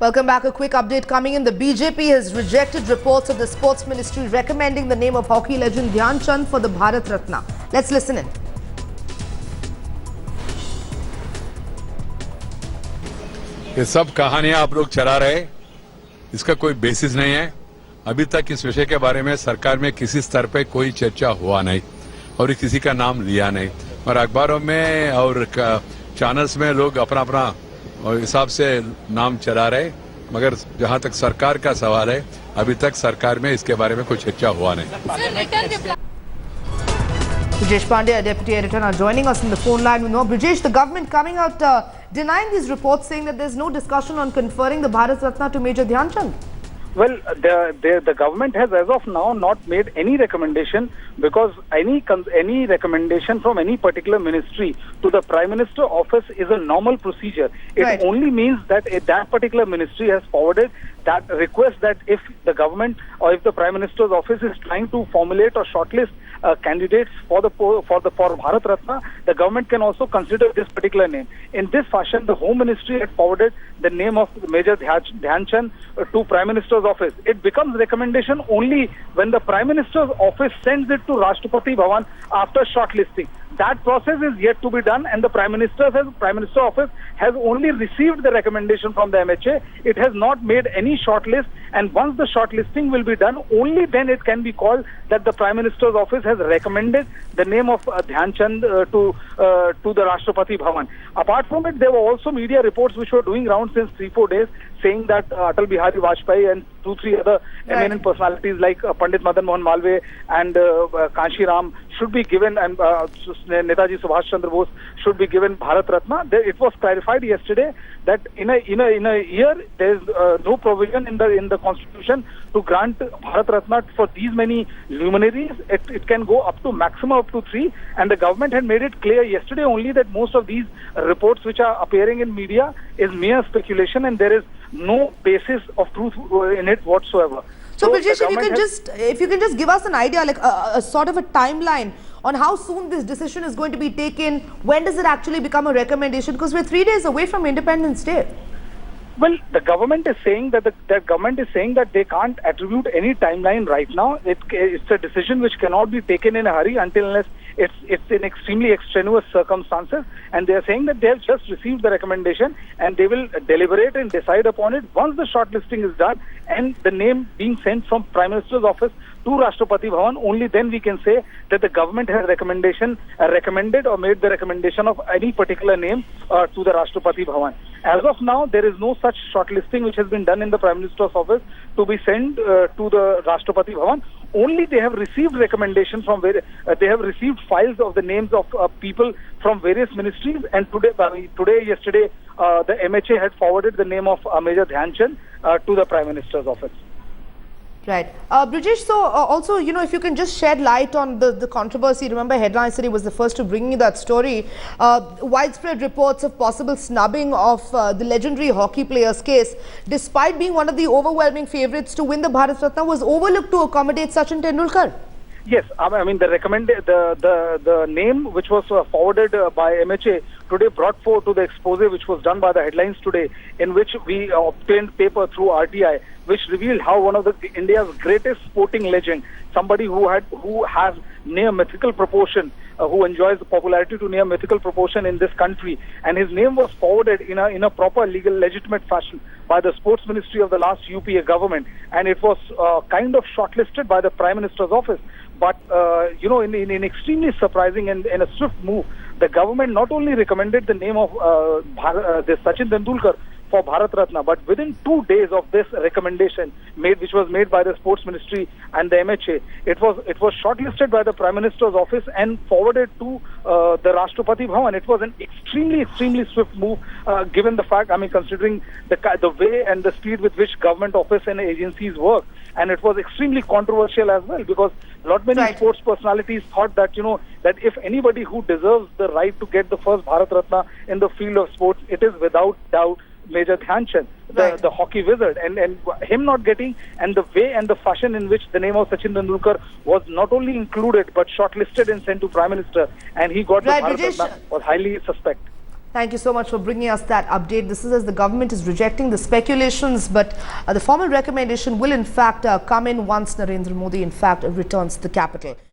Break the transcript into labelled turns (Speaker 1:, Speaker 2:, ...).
Speaker 1: Welcome back. A quick update coming in. The BJP has rejected reports of the Sports Ministry recommending the name of hockey legend Dhyan Chand for the Bharat Ratna. Let's listen in.
Speaker 2: ये सब कहानियां आप लोग चला रहे, इसका कोई basis नहीं है। अभी तक इस विषय के बारे में सरकार में किसी स्तर पे कोई चर्चा हुआ नहीं और किसी का नाम लिया नहीं, और अखबारों में और चैनल्स में लोग अपना अपना हिसाब से नाम चला रहे, मगर जहां तक सरकार का सवाल है, अभी तक सरकार में इसके बारे में कोई चर्चा हुआ नहीं।
Speaker 1: Brijesh Pandey, Deputy Editor, now joining us on the phone line. We know, Brijesh, the government coming out denying these reports, saying that there's no discussion on conferring the Bharat Ratna to Major Dhyan Chand.
Speaker 3: Well, the government has as of now not made any recommendation, because any recommendation from any particular ministry to the Prime Minister office is a normal procedure. It only means that that particular ministry has forwarded that request, that if the government or if the Prime Minister's office is trying to formulate or shortlist candidates for Bharat Ratna, the government can also consider this particular name. In this fashion, the Home Ministry had forwarded the name of Major Dhyan Chand to Prime Minister's office. It becomes recommendation only when the Prime Minister's office sends it to Rashtrapati Bhavan after shortlisting. That process is yet to be done, and the Prime Minister's office has only received the recommendation from the MHA. It has not made any shortlist, and once the shortlisting will be done, only then it can be called that the Prime Minister's office has recommended the name of Dhyan Chand to the Rashtrapati Bhavan. Apart from it, there were also media reports which were doing round since 3-4 days, saying that Atal Bihari Vajpayee and 2-3 other eminent personalities like Pandit Madan Mohan Malviya and Kanshi Ram should be given, and Netaji Subhash Chandra Bose should be given Bharat Ratna. It was clarified yesterday that in a year there is no provision in the constitution to grant Bharat Ratna for these many luminaries. It can go up to maximum up to 3, and the government had made it clear yesterday only that most of these reports which are appearing in media is mere speculation, and there is no basis of truth in it whatsoever.
Speaker 1: So Brijesh, if you can just give us an idea, like a sort of a timeline on how soon this decision is going to be taken. When does it actually become a recommendation? Because we're 3 days away from Independence Day.
Speaker 3: Well, the government is saying that they can't attribute any timeline right now. It's a decision which cannot be taken in a hurry unless it's in extremely extraneous circumstances. And they are saying that they have just received the recommendation and they will deliberate and decide upon it once the shortlisting is done and the name being sent from Prime Minister's office to Rashtrapati Bhavan. Only then we can say that the government has recommended or made the recommendation of any particular name to the Rashtrapati Bhavan. As of now, there is no such shortlisting which has been done in the Prime Minister's office to be sent to the Rashtrapati Bhavan. Only they have received recommendations from they have received files of the names of people from various ministries, and yesterday, the MHA had forwarded the name of Major Dhyan Chand to the Prime Minister's office.
Speaker 1: Right. Brijesh, so also, if you can just shed light on the controversy. Remember, Headline City was the first to bring you that story. Widespread reports of possible snubbing of the legendary hockey player's case, despite being one of the overwhelming favourites to win the Bharat Ratna, was overlooked to accommodate Sachin Tendulkar.
Speaker 3: Yes, I mean the name which was forwarded by MHA today brought forward to the expose which was done by the Headlines today, in which we obtained paper through RTI, which revealed how one of India's greatest sporting legend, somebody who has near mythical proportion, who enjoys popularity to near mythical proportion in this country, and his name was forwarded in a proper legal legitimate fashion by the Sports Ministry of the last UPA government, and it was kind of shortlisted by the Prime Minister's office. But in extremely surprising and in a swift move, the government not only recommended the name of Sachin Tendulkar for Bharat Ratna, but within 2 days of this recommendation which was made by the Sports Ministry and the MHA, it was shortlisted by the Prime Minister's office and forwarded to the Rashtrapati Bhavan. It was an extremely swift move, given the fact, considering the way and the speed with which government office and agencies work. And it was extremely controversial as well, because lot many sports personalities thought that that if anybody who deserves the right to get the first Bharat Ratna in the field of sports, it is without doubt Major Dhyan Chand, the hockey wizard, and him not getting, and the way and the fashion in which the name of Sachin Tendulkar was not only included but shortlisted and sent to Prime Minister, and he got the Bharat Ratna, was highly suspect.
Speaker 1: Thank you so much for bringing us that update. This is as the government is rejecting the speculations, but the formal recommendation will in fact come in once Narendra Modi in fact returns to the capital.